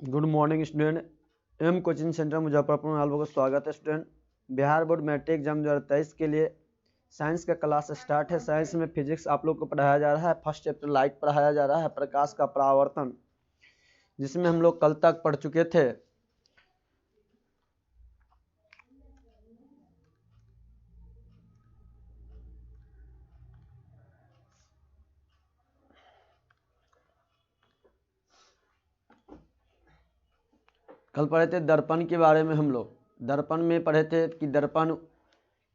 Good morning student. M coaching centre Muzaffarpur में आप लोगों का स्वागत है student. Bihar board matric exam 2023 के लिए साइंस का क्लास स्टार्ट है। साइंस में फिजिक्स आप लोग को पढ़ाया जा रहा है। फर्स्ट चैप्टर लाइट पढ़ाया जा रहा है, प्रकाश का परावर्तन, जिसमें हम लोग कल तक पढ़ चुके थे। कल पढ़े थे दर्पण के बारे में। हम लोग दर्पण में पढ़े थे कि दर्पण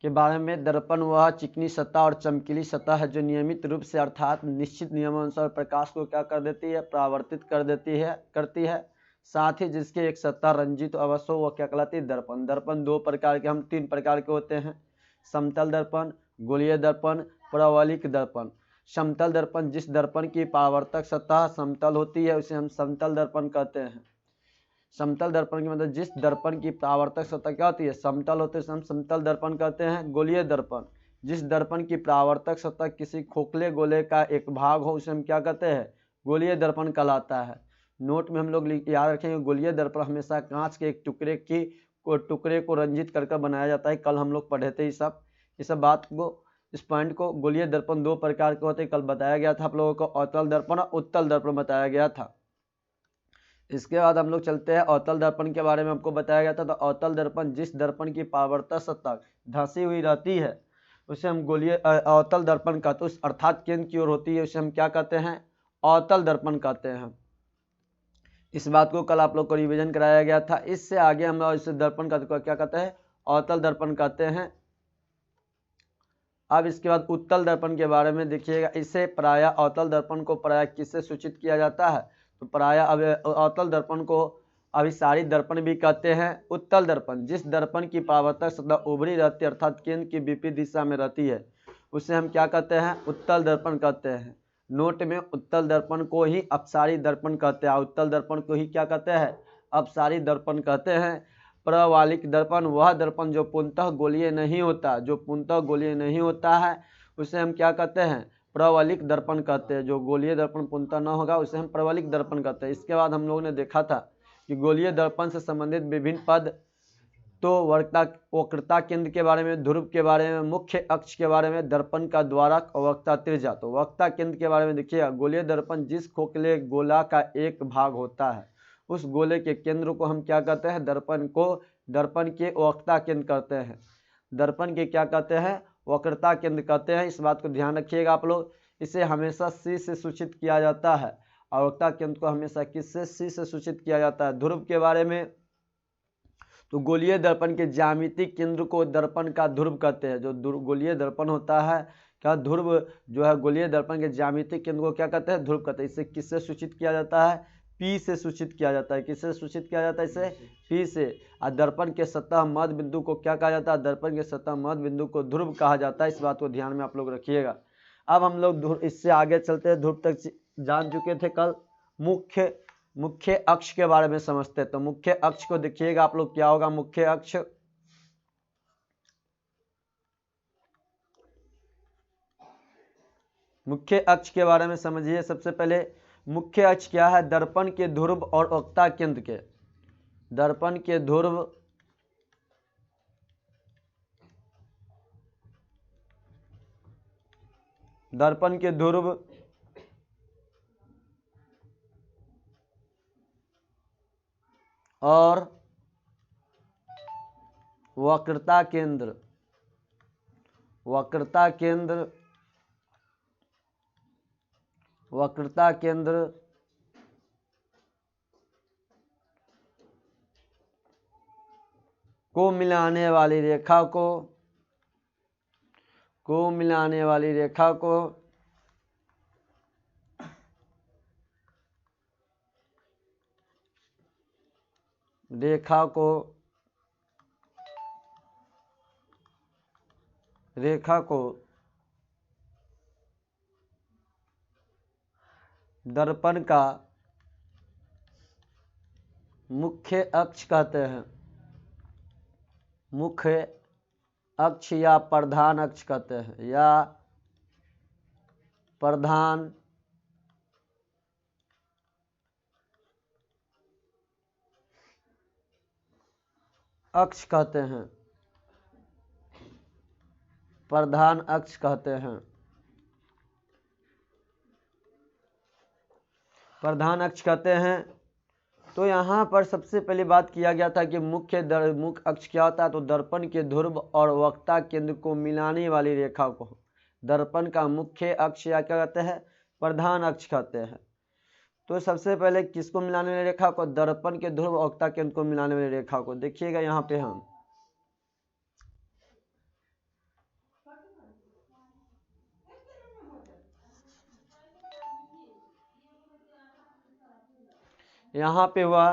के बारे में, दर्पण वह चिकनी सतह और चमकीली सतह है जो नियमित रूप से अर्थात निश्चित नियमानुसार प्रकाश को क्या कर देती है, परावर्तित करती है। साथ ही जिसके एक सतह रंजित अवश्य हो, वह क्या कहलाती है, दर्पण। दर्पण दो प्रकार के, हम तीन प्रकार के होते हैं: समतल दर्पण, गोलीय दर्पण, परवलयिक दर्पण। समतल दर्पण, जिस दर्पण की परावर्तक सतह समतल होती है उसे हम समतल दर्पण कहते हैं। समतल दर्पण की मतलब जिस दर्पण की परावर्तक सतह क्या होती है, समतल होती है, हम समतल दर्पण कहते हैं। गोलीय दर्पण, जिस दर्पण की परावर्तक सतह किसी खोखले गोले का एक भाग हो उसे हम क्या कहते हैं, गोलीय दर्पण कहलाता है। नोट में हम लोग याद रखेंगे, गोलीय दर्पण हमेशा कांच के एक टुकड़े को रंजित कर बनाया जाता है। कल हम लोग पढ़े थे इस बात को, इस पॉइंट को। गोलीय दर्पण दो प्रकार के होते हैं, कल बताया गया था आप लोगों को। अवतल दर्पण और उत्तल दर्पण बताया गया था। इसके बाद हम लोग चलते हैं अवतल दर्पण के बारे में। आपको बताया गया था तो अवतल दर्पण, जिस दर्पण की परावर्तक सतह धंसी हुई रहती है उसे हम अवतल दर्पण कहते हैं, अर्थात केंद्र की ओर होती है, उसे हम क्या कहते हैं, अवतल दर्पण कहते हैं। इस बात को कल आप लोग को रिवीजन कराया गया था। इससे आगे हम लोग इस दर्पण का क्या कहते हैं, अवतल दर्पण कहते हैं। अब इसके बाद उत्तल दर्पण के बारे में देखिएगा। इसे प्रायः अवतल दर्पण को प्रायः किससे सूचित किया जाता है, तो प्रायः अब अवतल दर्पण को अभिसारी दर्पण भी कहते हैं। उत्तल दर्पण, जिस दर्पण की परावर्तक सतह उभरी रहती है अर्थात केंद्र की विपरीत दिशा में रहती है उसे हम क्या कहते हैं, उत्तल दर्पण कहते हैं। नोट में, उत्तल दर्पण को ही अपसारी दर्पण कहते हैं। उत्तल दर्पण को ही क्या कहते हैं, अपसारी दर्पण कहते हैं। प्रवालिक दर्पण, वह दर्पण जो पूर्णतः गोलीय नहीं होता है उसे हम क्या कहते हैं, प्रवलिक दर्पण कहते हैं। जो गोलीय दर्पण पूर्णतः न होगा उसे हम प्रवलिक दर्पण कहते हैं। इसके बाद हम लोगों ने देखा था कि गोलीय दर्पण से संबंधित विभिन्न पद, तो वक्रता केंद्र के बारे में, ध्रुव के बारे में, मुख्य अक्ष के बारे में, दर्पण का द्वारक और वक्रता त्रिज्या। तो वक्रता केंद्र के बारे में देखिएगा, गोलीय दर्पण जिस खोखले गोला का एक भाग होता है उस गोले के केंद्र को हम क्या कहते हैं, दर्पण के वक्रता केंद्र कहते हैं। दर्पण के क्या कहते हैं, वक्रता केंद्र कहते हैं। इस बात को ध्यान रखिएगा आप लोग। इसे हमेशा सी से सूचित किया जाता है और वक्रता केंद्र को हमेशा किससे, सी से सूचित किया जाता है। ध्रुव के बारे में, तो गोलीय दर्पण के ज्यामितिक केंद्र को दर्पण का ध्रुव कहते हैं। जो गोलीय दर्पण होता है क्या, ध्रुव जो है गोलीय दर्पण के ज्यामितिक केंद्र को क्या कहते हैं, ध्रुव कहते हैं। इसे किससे सूचित किया जाता है, पी से सूचित किया जाता है। किससे सूचित किया जाता है, इसे पी से। और दर्पण के सतह मध्य बिंदु को क्या कहा जाता है, दर्पण के सतह मध्य बिंदु को ध्रुव कहा जाता है। इस बात को ध्यान में आप लोग रखिएगा। अब हम लोग इससे आगे चलते हैं। ध्रुव तक जान चुके थे कल। मुख्य अक्ष के बारे में समझते हैं। तो मुख्य अक्ष को देखिएगा आप लोग, क्या होगा मुख्य अक्ष। मुख्य अक्ष के बारे में समझिए। सबसे पहले मुख्य अक्ष क्या है, दर्पण के ध्रुव और वक्रता केंद्र के, दर्पण के ध्रुव और वक्रता केंद्र को मिलाने वाली रेखा को दर्पण का मुख्य अक्ष कहते हैं। मुख्य अक्ष या प्रधान अक्ष कहते हैं, या प्रधान अक्ष कहते हैं, प्रधान अक्ष कहते हैं। प्रधान अक्ष कहते हैं। तो यहाँ पर सबसे पहले बात किया गया था कि मुख्य अक्ष क्या होता है, तो दर्पण के ध्रुव और वक्ता केंद्र को मिलाने वाली रेखा को दर्पण का मुख्य अक्ष या क्या कहते हैं, प्रधान अक्ष कहते हैं। तो सबसे पहले किसको मिलाने वाली रेखा को, दर्पण के ध्रुव और वक्ता केंद्र को मिलाने वाली रेखा को। देखिएगा यहाँ पे हम यहाँ पे हुआ,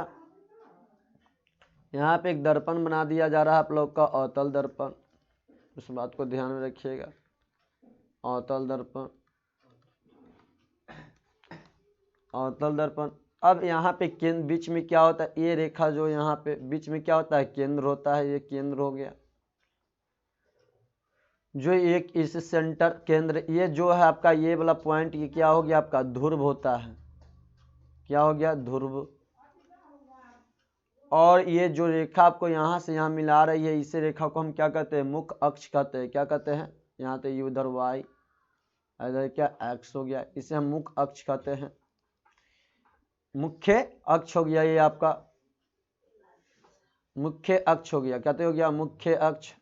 यहाँ पे एक दर्पण बना दिया जा रहा है आप लोग का, अवतल दर्पण। उस बात को ध्यान में रखिएगा, अवतल दर्पण, अवतल दर्पण। अब यहाँ पे केंद्र बीच में क्या होता है, ये रेखा जो यहाँ पे बीच में क्या होता है, केंद्र होता है। ये केंद्र हो गया, जो एक इस सेंटर केंद्र, ये जो है आपका ये वाला पॉइंट, ये क्या हो गया आपका ध्रुव होता है। क्या हो गया, ध्रुव। और ये जो रेखा आपको यहाँ से यहाँ मिला रही है, इस रेखा को हम क्या कहते हैं, मुख्य अक्ष कहते हैं। क्या कहते हैं, यहाँ तो ये उधर वाई, इधर क्या एक्स हो गया, इसे हम मुख्य अक्ष कहते हैं। मुख्य अक्ष हो गया ये आपका, मुख्य अक्ष हो गया। कहते हो गया मुख्य अक्ष,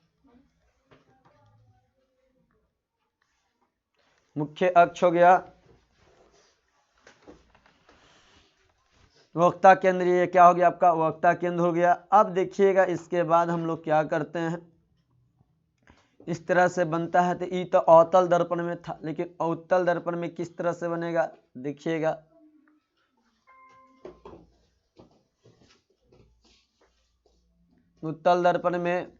मुख्य अक्ष हो गया। वक्ता केंद्र ये क्या हो गया आपका, वक्ता केंद्र हो गया। अब देखिएगा इसके बाद हम लोग क्या करते हैं, इस तरह से बनता है। तो ये तो अवतल दर्पण में था, लेकिन अवतल दर्पण में किस तरह से बनेगा, देखिएगा। उत्तल दर्पण में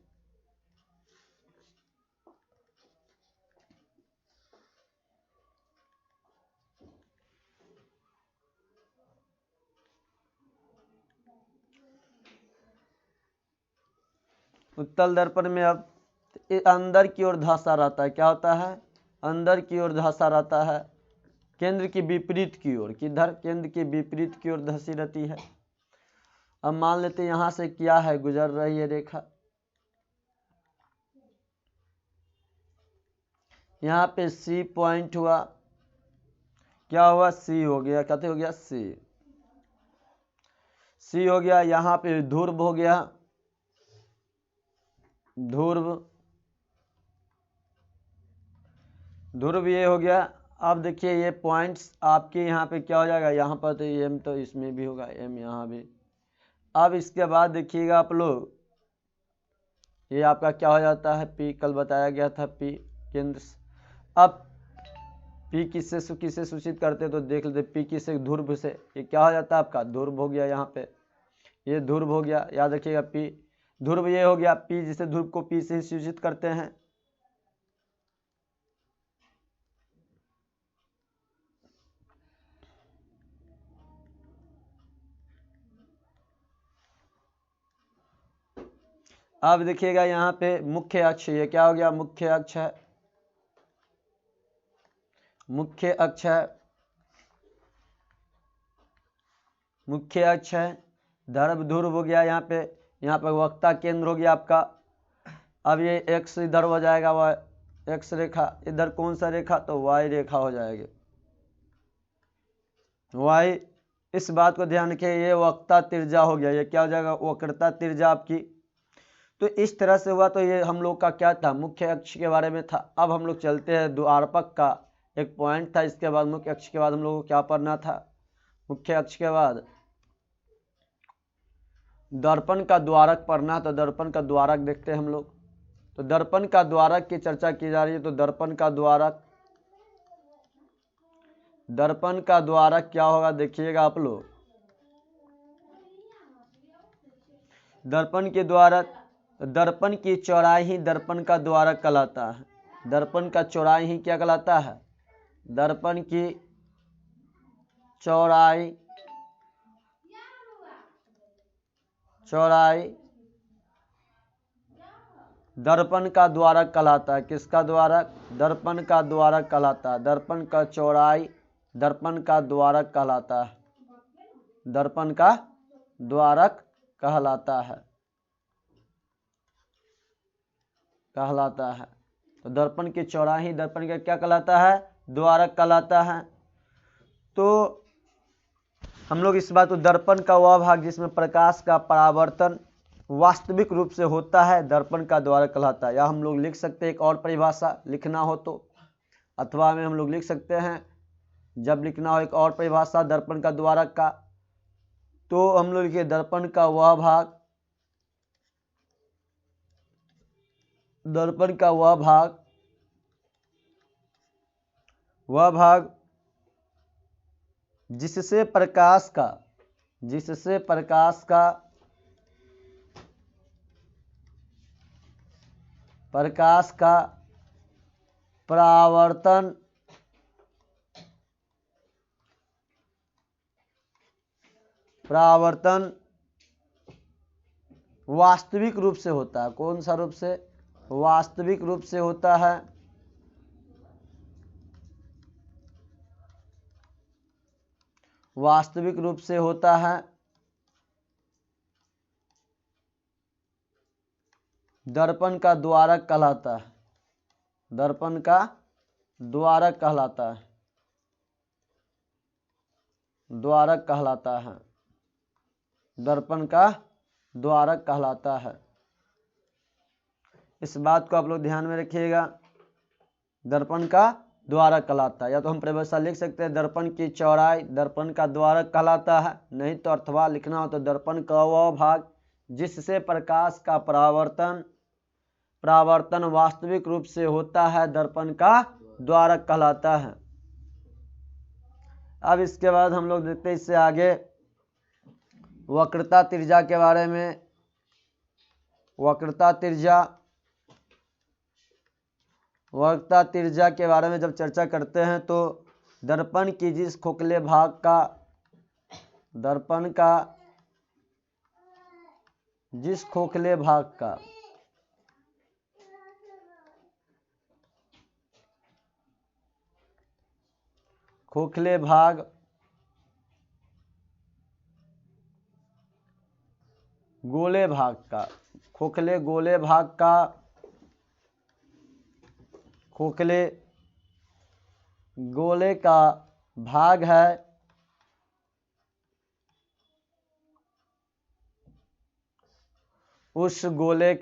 उत्तल दर्पण में अब अंदर की ओर धंसा रहता है। क्या होता है, अंदर की ओर धंसा रहता है, केंद्र की विपरीत की ओर, किधर, केंद्र की विपरीत की ओर धंसी रहती है। अब मान लेते हैं यहाँ से क्या है, गुजर रही है रेखा, यहाँ पे सी पॉइंट हुआ। क्या हुआ, सी हो गया। कहते हो गया सी, सी हो गया। यहाँ पे ध्रुव हो गया, ध्रुव, ध्रुव ये हो गया। अब देखिए ये पॉइंट्स आपके यहाँ पे क्या हो जाएगा, यहाँ पर तो एम, तो इसमें भी होगा एम, यहाँ भी। अब इसके बाद देखिएगा आप लोग, ये आपका क्या हो जाता है, पी, कल बताया गया था पी केंद्र। अब पी किससे सूचित करते तो देख लेते, पी किससे, ध्रुव से। ये क्या हो जाता है आपका, ध्रुव हो गया। यहाँ पे ये ध्रुव हो गया, याद रखिएगा पी ध्रुव ये हो गया। पी जिसे ध्रुव को पी से सूचित करते हैं। अब देखिएगा यहाँ पे मुख्य अक्ष, ये क्या हो गया, मुख्य अक्ष है, मुख्य अक्ष है, मुख्य अक्ष है। ध्रुव हो गया यहाँ पे, यहाँ पे वक्ता केंद्र हो गया आपका। अब ये एक्स इधर हो जाएगा, वाई एक्स रेखा, इधर कौन सा रेखा, तो वाई रेखा हो जाएगी, वाई। इस बात को ध्यान रखिए, ये वक्ता त्रिज्या हो गया। ये क्या हो जाएगा, वक्रता त्रिज्या आपकी। तो इस तरह से हुआ। तो ये हम लोग का क्या था, मुख्य अक्ष के बारे में था। अब हम लोग चलते हैं, द्वारपक का एक पॉइंट था, इसके बाद मुख्य अक्ष के बाद हम लोग को क्या पढ़ना था, मुख्य अक्ष के बाद दर्पण का द्वारक पढ़ना। तो दर्पण का द्वारक देखते हैं हम लोग। तो दर्पण का द्वारक की चर्चा की जा रही है। तो दर्पण का द्वारक, दर्पण का द्वारक क्या होगा, देखिएगा आप लोग। दर्पण के द्वारक, दर्पण की चौड़ाई ही दर्पण का द्वारक कहलाता है। दर्पण का चौड़ाई ही क्या कहलाता है, दर्पण की चौड़ाई, चौड़ाई दर्पण का द्वारक कहलाता है। किसका द्वारक, दर्पण का द्वारक कहलाता है। दर्पण का चौड़ाई दर्पण का द्वारक कहलाता है, दर्पण का द्वारक कहलाता है। कहलाता है। तो दर्पण की चौड़ाई दर्पण का क्या कहलाता है? द्वारक कहलाता है। तो हम लोग इस बात को दर्पण का वह भाग जिसमें प्रकाश का परावर्तन वास्तविक रूप से होता है दर्पण का द्वारक कहलाता है। या हम लोग लिख सकते हैं एक और परिभाषा लिखना हो तो, अथवा में हम लोग लिख सकते हैं जब लिखना हो एक और परिभाषा दर्पण का द्वारक का, तो हम लोग लिखिए दर्पण का वह भाग, दर्पण का वह भाग जिससे प्रकाश का परावर्तन वास्तविक रूप से होता है। कौन सा रूप से? वास्तविक रूप से होता है। वास्तविक रूप से होता है दर्पण का द्वारक कहलाता है। दर्पण का द्वारक कहलाता है। द्वारक कहलाता है। दर्पण का द्वारक कहलाता है। इस बात को आप लोग ध्यान में रखिएगा, दर्पण का द्वारक कहलाता है। या तो हम परिभाषा लिख सकते हैं दर्पण की चौड़ाई दर्पण का द्वारक कहलाता है, नहीं तो अथवा लिखना हो तो दर्पण का वह भाग जिससे प्रकाश का परावर्तन वास्तविक रूप से होता है दर्पण का द्वारक कहलाता है। अब इसके बाद हम लोग देखते हैं इससे आगे वक्रता त्रिज्या के बारे में। वक्रता त्रिज्या के बारे में जब चर्चा करते हैं तो दर्पण की जिस खोखले भाग का जिस खोखले भाग गोले भाग का खोखले गोले का भाग है उस गोले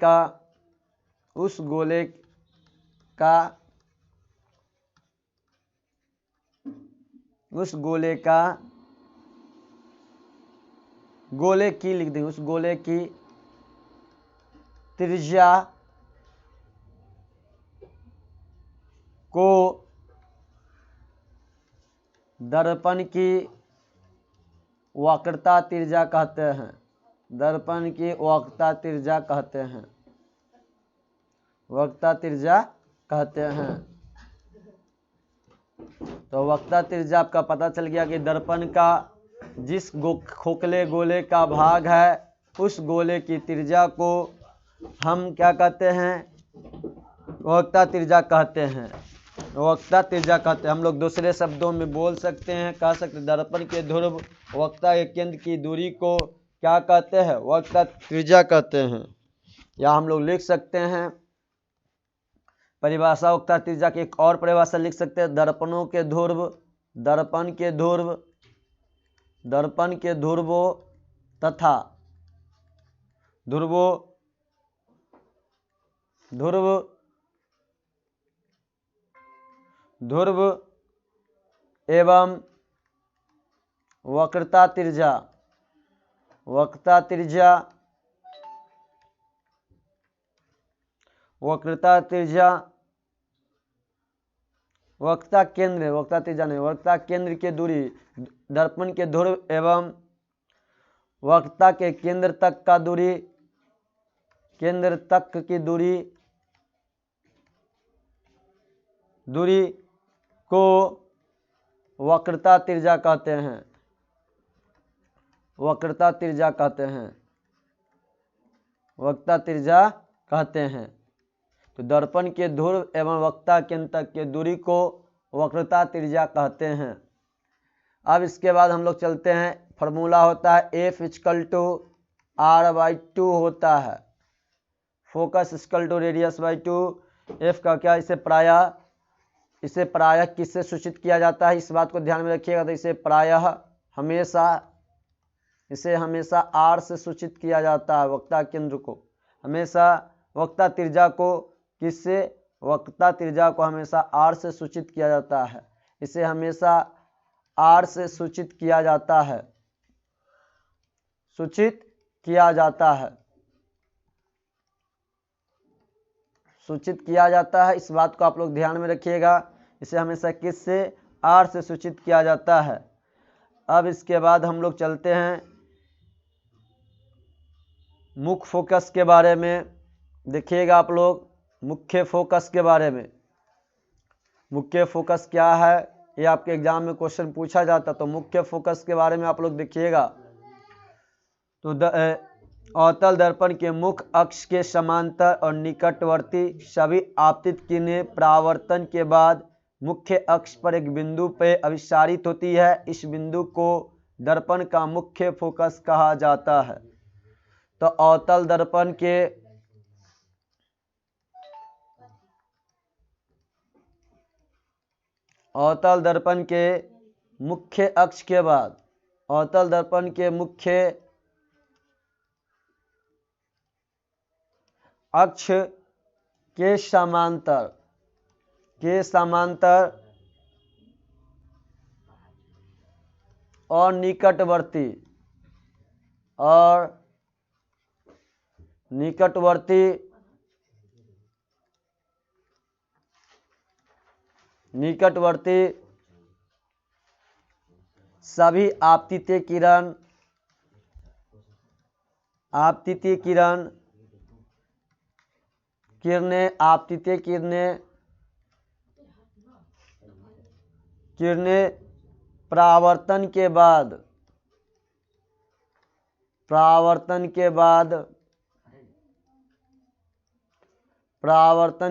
की लिख देंगे, उस गोले की त्रिज्या को दर्पण की वक्रता त्रिज्या कहते हैं। दर्पण की वक्रता त्रिज्या कहते हैं। वक्रता त्रिज्या कहते हैं। तो वक्रता त्रिज्या आपका पता चल गया कि दर्पण का जिस खोखले गोले का भाग है उस गोले की त्रिज्या को हम क्या कहते हैं? वक्रता त्रिज्या कहते हैं। वक्रता त्रिज्या कहते हैं। हम लोग दूसरे शब्दों में बोल सकते हैं, कह सकते हैं दर्पण के ध्रुव वक्रता के केंद्र की दूरी को क्या कहते हैं? वक्रता त्रिज्या कहते हैं। या हम लोग लिख सकते हैं परिभाषा वक्रता त्रिज्या की एक और परिभाषा लिख सकते हैं दर्पण के ध्रुवों तथा ध्रुव एवं वक्रता त्रिज्या वक्रता केंद्र की दूरी दर्पण के ध्रुव एवं वक्रता के केंद्र तक की दूरी को वक्रता त्रिज्या कहते हैं। वक्रता त्रिज्या कहते हैं। तो दर्पण के ध्रुव एवं वक्रता केंद्र तक की दूरी को वक्रता त्रिज्या कहते हैं। अब इसके बाद हम लोग चलते हैं, फॉर्मूला होता है F = R/2 होता है। Focus equal to radius by 2। F का क्या, इसे प्रायः किससे सूचित किया जाता है, इस बात को ध्यान में रखिएगा। तो इसे प्रायः हमेशा आर से सूचित किया जाता है। वक्ता केंद्र को हमेशा वक्ता त्रिज्या को हमेशा आर से सूचित किया जाता है। इसे हमेशा आर से सूचित किया जाता है। इस बात को आप लोग ध्यान में रखिएगा। इसे हमेशा किससे, आर से सूचित किया जाता है। अब इसके बाद हम लोग चलते हैं मुख्य फोकस के बारे में। देखिएगा आप लोग मुख्य फोकस के बारे में। मुख्य फोकस क्या है, ये आपके एग्जाम में क्वेश्चन पूछा जाता। तो मुख्य फोकस के बारे में आप लोग देखिएगा। तो अवतल दर्पण के मुख्य अक्ष के समांतर और निकटवर्ती सभी आपतित किरणें परावर्तन के बाद मुख्य अक्ष पर एक बिंदु पे अभिसारित होती है। इस बिंदु को दर्पण का मुख्य फोकस कहा जाता है। तो अवतल दर्पण के मुख्य अक्ष के बाद, अवतल दर्पण के मुख्य अक्ष के समांतर और निकटवर्ती सभी आपतित किरणें परावर्तन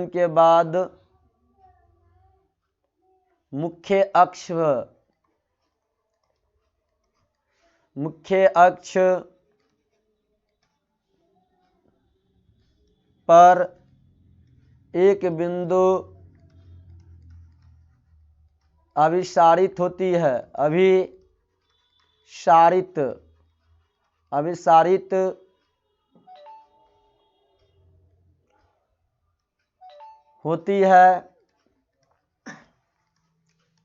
के बाद मुख्य अक्ष पर एक बिंदु अभिसारित होती है। अभिसारित होती है।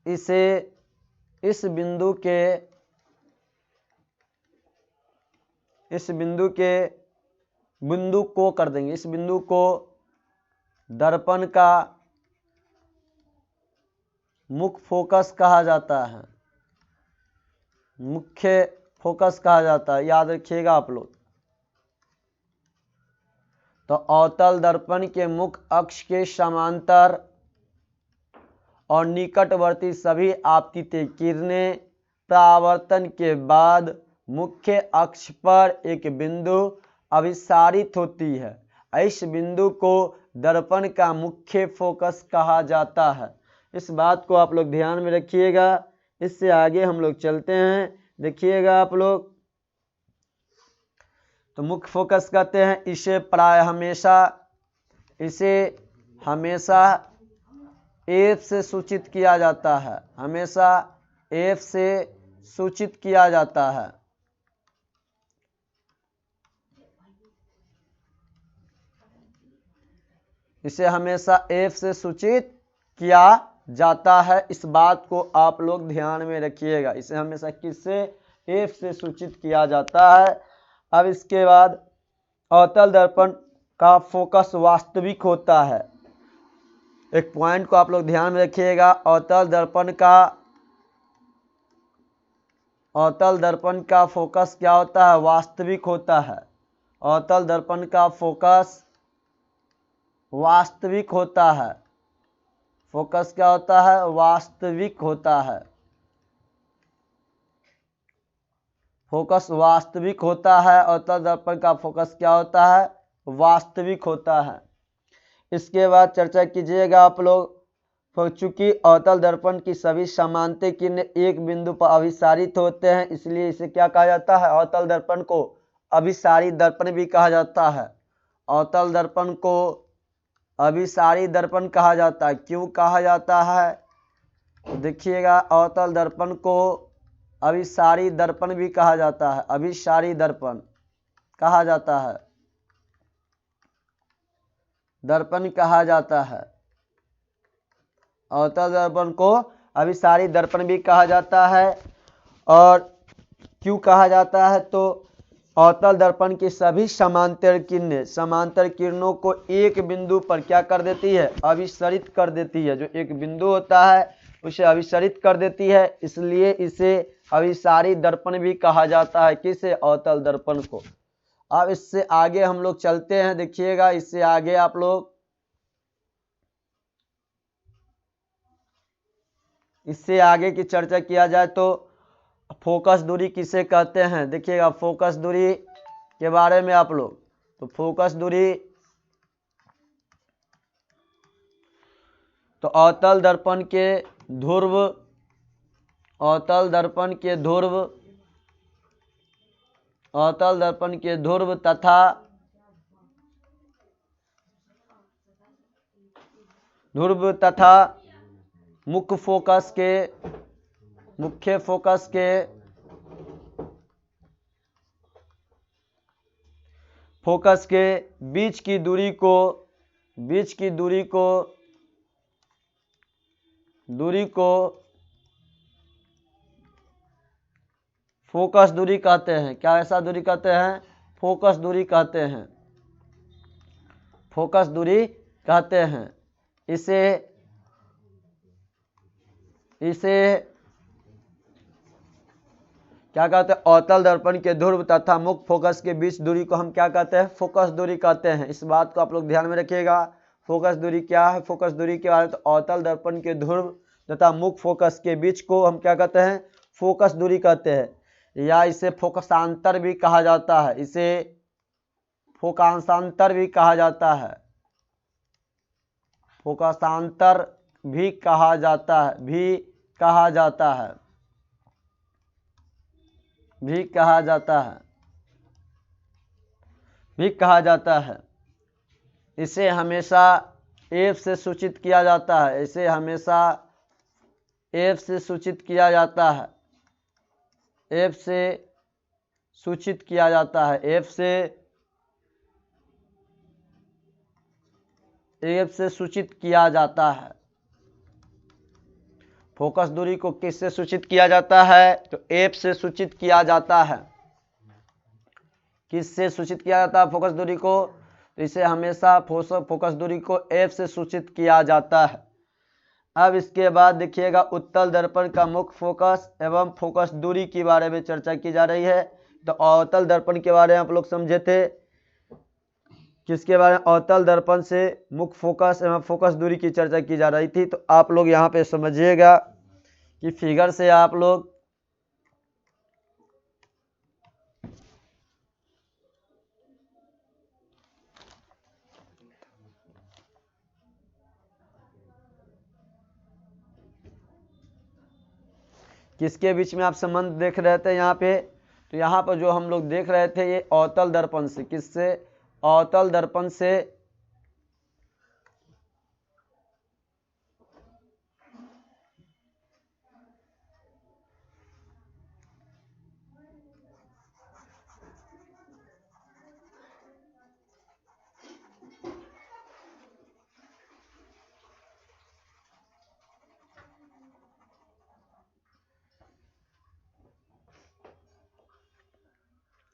इसे इस बिंदु को कर देंगे। इस बिंदु को दर्पण का मुख्य फोकस कहा जाता है। याद रखिएगा आप लोग। तो अवतल दर्पण के मुख्य अक्ष के समांतर और निकटवर्ती सभी आपतित किरणें परावर्तन के बाद मुख्य अक्ष पर एक बिंदु अभिसारित होती है। इस बिंदु को दर्पण का मुख्य फोकस कहा जाता है। इस बात को आप लोग ध्यान में रखिएगा। इससे आगे हम लोग चलते हैं। देखिएगा आप लोग, तो मुख्य फोकस कहते हैं इसे प्रायः हमेशा एफ से सूचित किया जाता है। इसे हमेशा एफ से सूचित किया जाता है। इस बात को आप लोग ध्यान में रखिएगा। इसे हमेशा किससे, एफ से सूचित किया जाता है। अब इसके बाद अवतल दर्पण का फोकस वास्तविक होता है। एक पॉइंट को आप लोग ध्यान में रखिएगा। अवतल दर्पण का फोकस क्या होता है, वास्तविक होता है। अवतल दर्पण का फोकस वास्तविक होता है। फोकस क्या होता है, वास्तविक होता है। फोकस वास्तविक होता है। अवतल दर्पण का फोकस क्या होता है, वास्तविक होता है। इसके बाद चर्चा कीजिएगा आप लोग। चूंकि अवतल दर्पण की सभी समांतर किरणें एक बिंदु पर अभिसारित होते हैं, इसलिए इसे क्या कहा जाता है, अवतल दर्पण को अभिसारित दर्पण भी कहा जाता है। अवतल दर्पण को अभिसारी दर्पण कहा जाता है। क्यों कहा जाता है? तो देखिएगा, अवतल दर्पण को अभिसारी दर्पण भी कहा जाता है, अभिसारी दर्पण कहा जाता है, दर्पण कहा जाता है। अवतल दर्पण को अभिसारी दर्पण भी कहा जाता है। और क्यों कहा जाता है? तो अवतल दर्पण की सभी समांतर किरणों को एक बिंदु पर क्या कर देती है? अभिसरित कर देती है। जो एक बिंदु होता है उसे अभिसरित कर देती है, इसलिए इसे अभिसारी दर्पण भी कहा जाता है। किसे? अवतल दर्पण को। अब इससे आगे हम लोग चलते हैं। देखिएगा, इससे आगे आप लोग, इससे आगे की चर्चा किया जाए तो फोकस दूरी किसे कहते हैं? देखिएगा, फोकस दूरी के बारे में आप लोग, तो फोकस दूरी, तो अवतल दर्पण के ध्रुव, अवतल दर्पण के ध्रुव, अवतल दर्पण के ध्रुव तथा मुख्य फोकस के बीच की दूरी को फोकस दूरी कहते हैं। क्या ऐसा दूरी कहते हैं? फोकस दूरी कहते हैं, फोकस दूरी कहते हैं। इसे क्या कहते हैं? अवतल दर्पण के ध्रुव तथा मुख्य फोकस के बीच दूरी को हम क्या कहते हैं? फोकस दूरी कहते हैं। इस बात को आप लोग ध्यान में रखिएगा। फोकस दूरी क्या है? फोकस दूरी के बारे में, तो अवतल दर्पण के ध्रुव तथा मुख्य फोकस के बीच को हम क्या कहते हैं? फोकस दूरी कहते हैं, या इसे फोकसांतर भी कहा जाता है, इसे फोकांशांतर भी कहा जाता है, फोकसांतर भी कहा जाता है, भी कहा जाता है, भी कहा जाता है, भी कहा जाता है। इसे हमेशा एफ से सूचित किया जाता है, इसे हमेशा एफ से सूचित किया जाता है, एफ से सूचित किया जाता है, एफ से सूचित किया जाता है। फोकस दूरी को किससे सूचित किया जाता है? तो एफ से सूचित किया जाता है। किससे सूचित किया जाता है फोकस दूरी को? तो इसे हमेशा फोकस दूरी को एफ से सूचित किया जाता है। अब इसके बाद देखिएगा, उत्तल दर्पण का मुख्य फोकस एवं फोकस दूरी के बारे में चर्चा की जा रही है। तो अवतल दर्पण के बारे में आप लोग समझे थे, किसके बारे में? अवतल दर्पण से मुख्य फोकस एवं फोकस दूरी की चर्चा की जा रही थी। तो आप लोग यहाँ पे समझिएगा कि फिगर से आप लोग किसके बीच में आप संबंध देख रहे थे यहाँ पे? तो यहाँ पर जो हम लोग देख रहे थे, ये अवतल दर्पण से, किससे? अवतल दर्पण से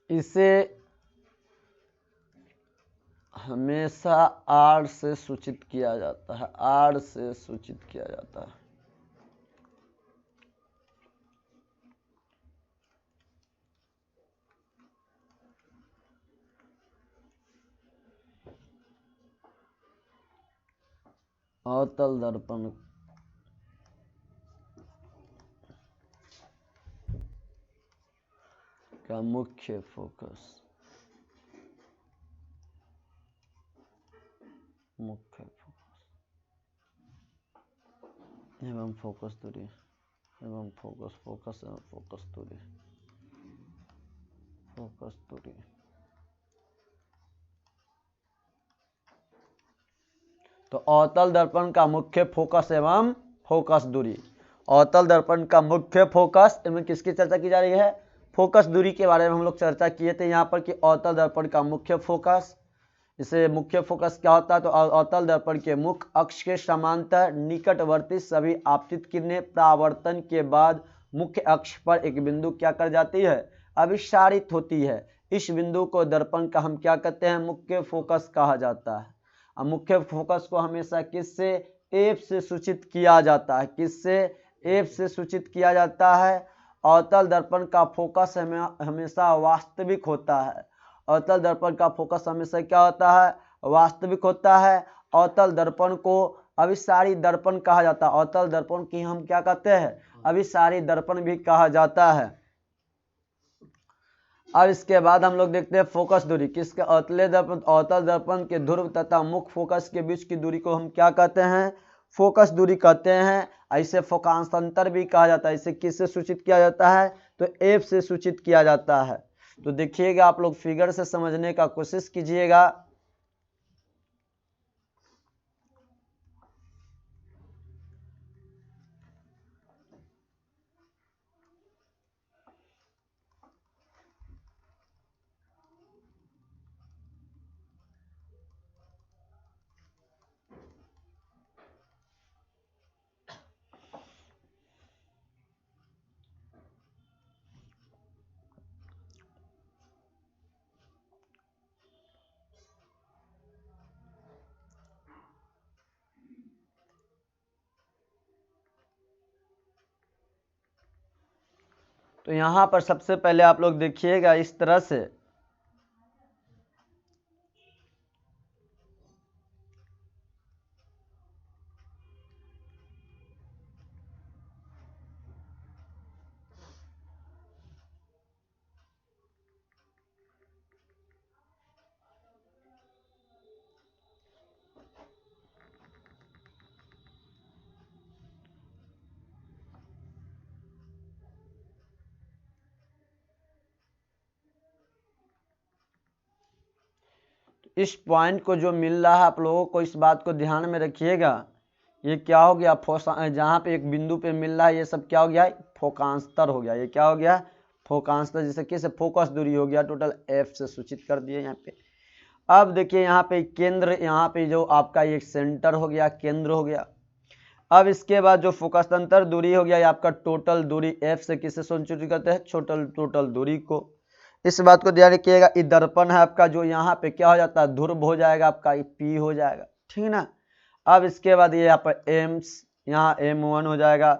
इसे हमेशा आर से सूचित किया जाता है, आर से सूचित किया जाता है। अवतल दर्पण का मुख्य फोकस, एवं फोकस दूरी, एवं फोकस एवं फोकस दूरी, तो अवतल दर्पण का मुख्य फोकस एवं फोकस दूरी, अवतल दर्पण का मुख्य फोकस एवं किसकी चर्चा की जा रही है, फोकस दूरी के बारे में हम लोग चर्चा किए थे यहाँ पर कि अवतल दर्पण का मुख्य फोकस, इसे मुख्य फोकस क्या होता है, तो अवतल दर्पण के मुख्य अक्ष के समांतर निकटवर्ती सभी आपतित किरणें परावर्तन के बाद मुख्य अक्ष पर एक बिंदु क्या कर जाती है, अभिसारित होती है। इस बिंदु को दर्पण का हम क्या कहते हैं, मुख्य फोकस कहा जाता है। अब मुख्य फोकस को हमेशा किससे, एफ से सूचित किया जाता है, किससे, एफ से सूचित किया जाता है। अवतल दर्पण का फोकस हमेशा वास्तविक होता है, अवतल दर्पण का फोकस हमेशा क्या होता है, वास्तविक होता है। अवतल दर्पण को अभिसारी दर्पण कहा जाता है, अवतल दर्पण की हम क्या कहते हैं, अभिसारी दर्पण भी कहा जाता है। अब इसके बाद हम लोग देखते हैं फोकस दूरी, किसके, अवतल दर्पण के ध्रुव तथा मुख्य फोकस के बीच की दूरी को हम क्या कहते हैं, फोकस दूरी कहते हैं। ऐसे फोकांतर भी कहा जाता है। इसे किससे सूचित किया जाता है, तो एफ से सूचित किया जाता है। तो देखिएगा, आप लोग फिगर से समझने का कोशिश कीजिएगा। तो यहाँ पर सबसे पहले आप लोग देखिएगा इस तरह से, इस पॉइंट को जो मिल रहा है, आप लोगों को इस बात को ध्यान में रखिएगा। ये क्या हो गया, जहाँ पे एक बिंदु पे मिल रहा है, ये सब क्या हो गया, फोकांतर हो गया। ये क्या हो गया, फोकांतर, जैसे किस, फोकस दूरी हो गया, टोटल एफ से सूचित कर दिए यहाँ पे। अब देखिए यहाँ पे केंद्र, यहाँ पे जो आपका एक सेंटर हो गया, केंद्र हो गया। अब इसके बाद जो फोकस अंतर दूरी हो गया, ये आपका टोटल दूरी एफ से किससे सूचित करते हैं, टोटल दूरी को। इस बात को ध्यान रखिएगा। ये दर्पण है आपका, जो यहाँ पे क्या हो जाता है, ध्रुव हो जाएगा आपका, ये पी हो जाएगा, ठीक है ना। अब इसके बाद ये यहाँ पर एम्स, यहाँ M1 हो जाएगा,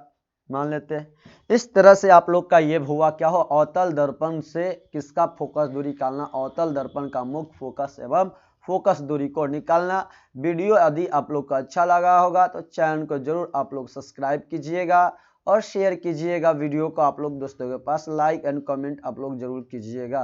मान लेते हैं। इस तरह से आप लोग का ये हुआ क्या हो, अवतल दर्पण से किसका फोकस दूरी निकालना, अवतल दर्पण का मुख्य फोकस एवं फोकस दूरी को निकालना। वीडियो यदि आप लोग को अच्छा लगा होगा तो चैनल को जरूर आप लोग सब्सक्राइब कीजिएगा और शेयर कीजिएगा। वीडियो को आप लोग दोस्तों के पास लाइक एंड कमेंट आप लोग जरूर कीजिएगा।